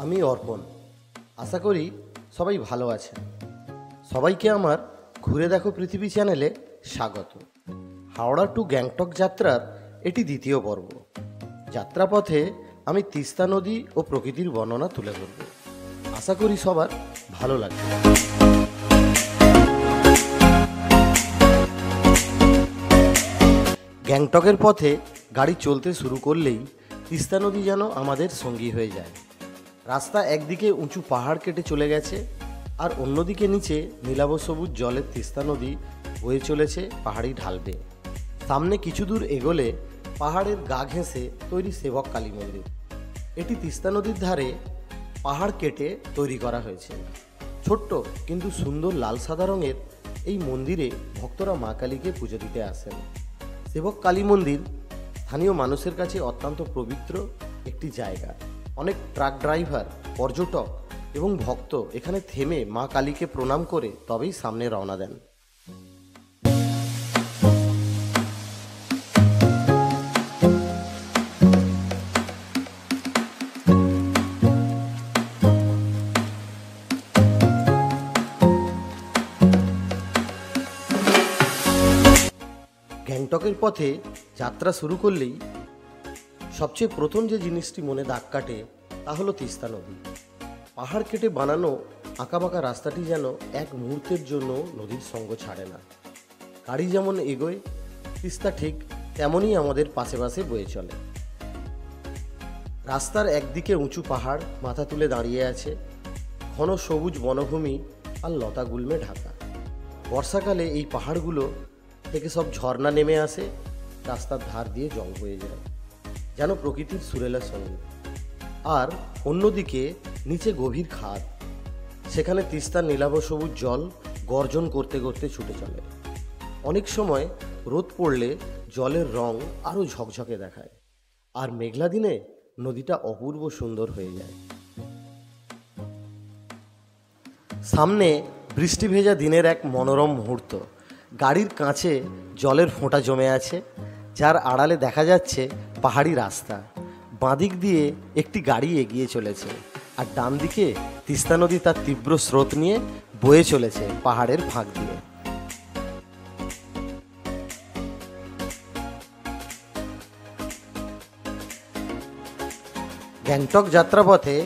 আমি অর্পণ। আশা করি সবাই ভালো আছেন। সবাইকে আমার ঘুরে দেখো পৃথিবী চ্যানেলে স্বাগত। হাওড়া টু গ্যাংটক যাত্রার এটি দ্বিতীয় পর্ব। যাত্রাপথে আমি তিস্তা নদী ও প্রকৃতির বর্ণনা তুলে ধরব। আশা করি সবার ভালো লাগবে। গ্যাংটকের পথে গাড়ি চলতে শুরু করলেই তিস্তা নদী যেন আমাদের সঙ্গী হয়ে যায়। রাস্তা একদিকে উঁচু পাহাড় কেটে চলে গেছে, আর অন্যদিকে নিচে নীলাভ সবুজ জলের তিস্তা নদী বয়ে চলেছে পাহাড়ি ঢাল বেয়ে। সামনে কিছু দূর এগোলে পাহাড়ের গা ঘেঁষে তৈরি সেবক কালী মন্দির। এটি তিস্তা নদীর ধারে পাহাড় কেটে তৈরি করা হয়েছে। ছোট্ট কিন্তু সুন্দর লাল সাদা রঙের এই মন্দিরে ভক্তরা মা কালীকে পুজো দিতে আসেন। সেবক কালী মন্দির স্থানীয় মানুষের কাছে অত্যন্ত পবিত্র একটি জায়গা। অনেক ট্রাক ড্রাইভার, পর্যটক এবং ভক্ত এখানে থেমে মা কালীকে প্রণাম করে তবেই সামনে রওনা দেন। গ্যাংটকের পথে যাত্রা শুরু করলেই সবচেয়ে প্রথম যে জিনিসটি মনে দাগ কাটে তা হলো তিস্তা নদী। পাহাড় কেটে বানানো আঁকাবাঁকা রাস্তাটি যেন এক মুহূর্তের জন্য নদীর সঙ্গ ছাড়ে না। গাড়ি যেমন এগোয়, তিস্তা ঠিক তেমনই আমাদের পাশে পাশে বয়ে চলে। রাস্তার একদিকে উঁচু পাহাড় মাথা তুলে দাঁড়িয়ে আছে, ঘন সবুজ বনভূমি আর লতা গুল্মে ঢাকা। বর্ষাকালে এই পাহাড়গুলো থেকে সব ঝর্ণা নেমে আসে, রাস্তার ধার দিয়ে জল বয়ে যায়, যেন প্রকৃতির সুরেলা সঙ্গীত। আর অন্যদিকে নিচে গভীর খাদ, সেখানে তিস্তার নীলাভ সবুজ জল গর্জন করতে করতে ছুটে চলে। অনেক সময় রোদ পড়লে জলের রং আরও ঝকঝকে দেখায়, আর মেঘলা দিনে নদীটা অপূর্ব সুন্দর হয়ে যায়। সামনে বৃষ্টি ভেজা দিনের এক মনোরম মুহূর্ত। গাড়ির কাছে জলের ফোঁটা জমে আছে, যার আড়ালে দেখা যাচ্ছে পাহাড়ি রাস্তা। বাঁদিক দিয়ে একটি গাড়ি এগিয়ে চলেছে, আর ডান দিকে তিস্তা নদী তার তীব্র স্রোত নিয়ে বয়ে চলেছে পাহাড়ের ফাঁক দিয়ে। গ্যাংটক যাত্রাপথে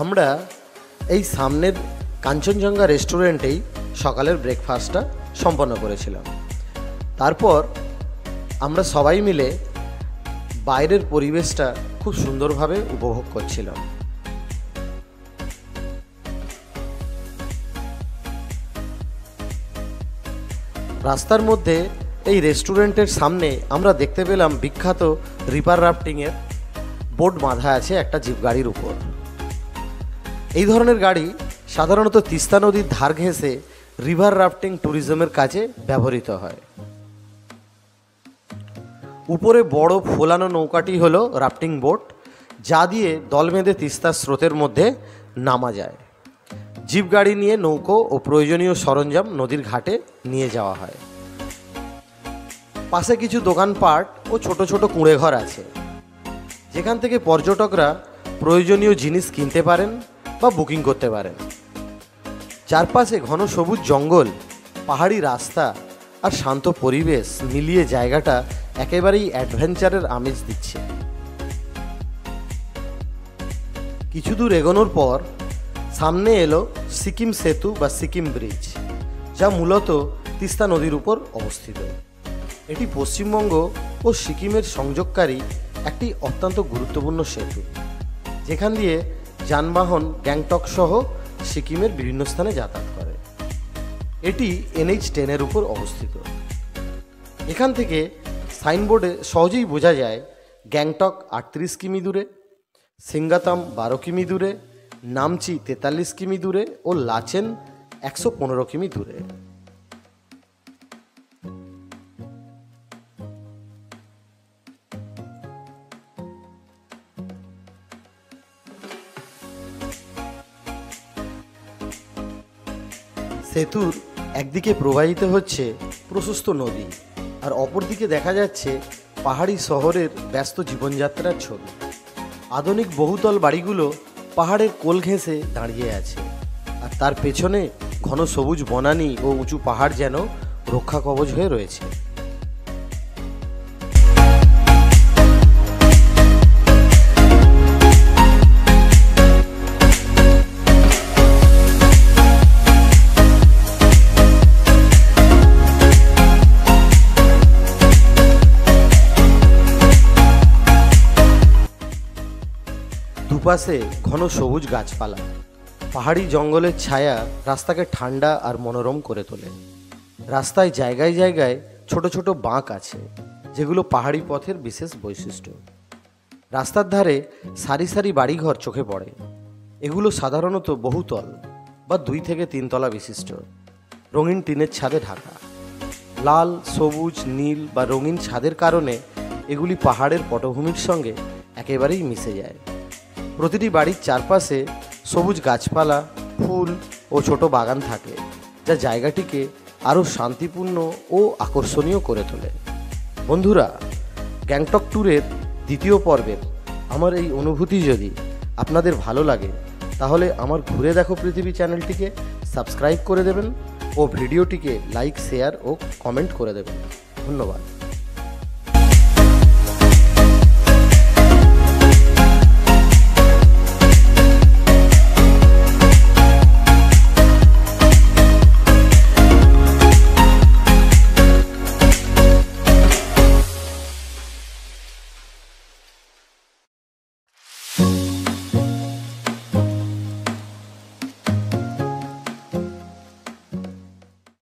আমরা এই সামনের কাঞ্চনজঙ্ঘা রেস্টুরেন্টেই সকালের ব্রেকফাস্টটা সম্পন্ন করেছিলাম। তারপর আমরা সবাই মিলে বাইরের পরিবেশটা খুব সুন্দরভাবে উপভোগ করছিলাম। রাস্তার মধ্যে এই রেস্টুরেন্টের সামনে আমরা দেখতে পেলাম বিখ্যাত রিভার রাফটিংয়ের বোট বাঁধা আছে একটা জিপ গাড়ির উপর। এই ধরনের গাড়ি সাধারণত তিস্তা নদীর ধার ঘেঁষে রিভার রাফটিং ট্যুরিজমের কাজে ব্যবহৃত হয়। উপরে বড় ফোলানো নৌকাটি হলো রাফটিং বোট, যা দিয়ে দল বেঁধে তিস্তার স্রোতের মধ্যে নামা যায়। জিপ গাড়ি নিয়ে নৌকো ও প্রয়োজনীয় সরঞ্জাম নদীর ঘাটে নিয়ে যাওয়া হয়। পাশে কিছু দোকানপাট ও ছোট ছোট কুঁড়েঘর আছে, যেখান থেকে পর্যটকরা প্রয়োজনীয় জিনিস কিনতে পারেন বা বুকিং করতে পারেন। চারপাশে ঘন সবুজ জঙ্গল, পাহাড়ি রাস্তা আর শান্ত পরিবেশ মিলিয়ে জায়গাটা একেবারেই অ্যাডভেঞ্চারের আমেজ দিচ্ছে। কিছু দূর এগোনোর পর সামনে এলো সিকিম সেতু বা সিকিম ব্রিজ, যা মূলত তিস্তা নদীর উপর অবস্থিত। এটি পশ্চিমবঙ্গ ও সিকিমের সংযোগকারী একটি অত্যন্ত গুরুত্বপূর্ণ সেতু, যেখান দিয়ে যানবাহন গ্যাংটক সহ সিকিমের বিভিন্ন স্থানে যাতায়াত করে। এটি NH-10 উপর অবস্থিত। এখান থেকে সাইনবোর্ডে সহজেই বোঝা যায় গ্যাংটক 38 কিমি দূরে, সিঙ্গাতাম 12 কিমি দূরে, নামচি 43 কিমি দূরে ও লাচেন 115 কিমি দূরে। সেতুর একদিকে প্রবাহিত হচ্ছে প্রশস্ত নদী, আর অপরদিকে দেখা যাচ্ছে পাহাড়ি শহরের ব্যস্ত জীবনযাত্রার ছবি। আধুনিক বহুতল বাড়িগুলো পাহাড়ের কোল ঘেঁষে দাঁড়িয়ে আছে, আর তার পেছনে ঘন সবুজ বনানী ও উঁচু পাহাড় যেন রক্ষা কবচ হয়ে রয়েছে। দুপাশে ঘন সবুজ গাছপালা, পাহাড়ি জঙ্গলের ছায়া রাস্তাকে ঠান্ডা আর মনোরম করে তোলে। রাস্তায় জায়গায় জায়গায় ছোট ছোট বাঁক আছে, যেগুলো পাহাড়ি পথের বিশেষ বৈশিষ্ট্য। রাস্তার ধারে সারি সারি বাড়িঘর চোখে পড়ে। এগুলো সাধারণত বহুতল বা 2 থেকে 3 তলা বিশিষ্ট, রঙিন টিনের ছাদে ঢাকা। লাল, সবুজ, নীল বা রঙিন ছাদের কারণে এগুলি পাহাড়ের পটভূমির সঙ্গে একেবারেই মিশে যায়। প্রতিটি বাড়ির চারপাশে সবুজ গাছপালা, ফুল ও ছোট বাগান থাকে, যা জায়গাটিকে আরও শান্তিপূর্ণ ও আকর্ষণীয় করে তোলে। বন্ধুরা, গ্যাংটক ট্যুরের দ্বিতীয় পর্বের আমার এই অনুভূতি যদি আপনাদের ভালো লাগে, তাহলে আমার ঘুরে দেখো পৃথিবী চ্যানেলটিকে সাবস্ক্রাইব করে দেবেন ও ভিডিওটিকে লাইক, শেয়ার ও কমেন্ট করে দেবেন। ধন্যবাদ।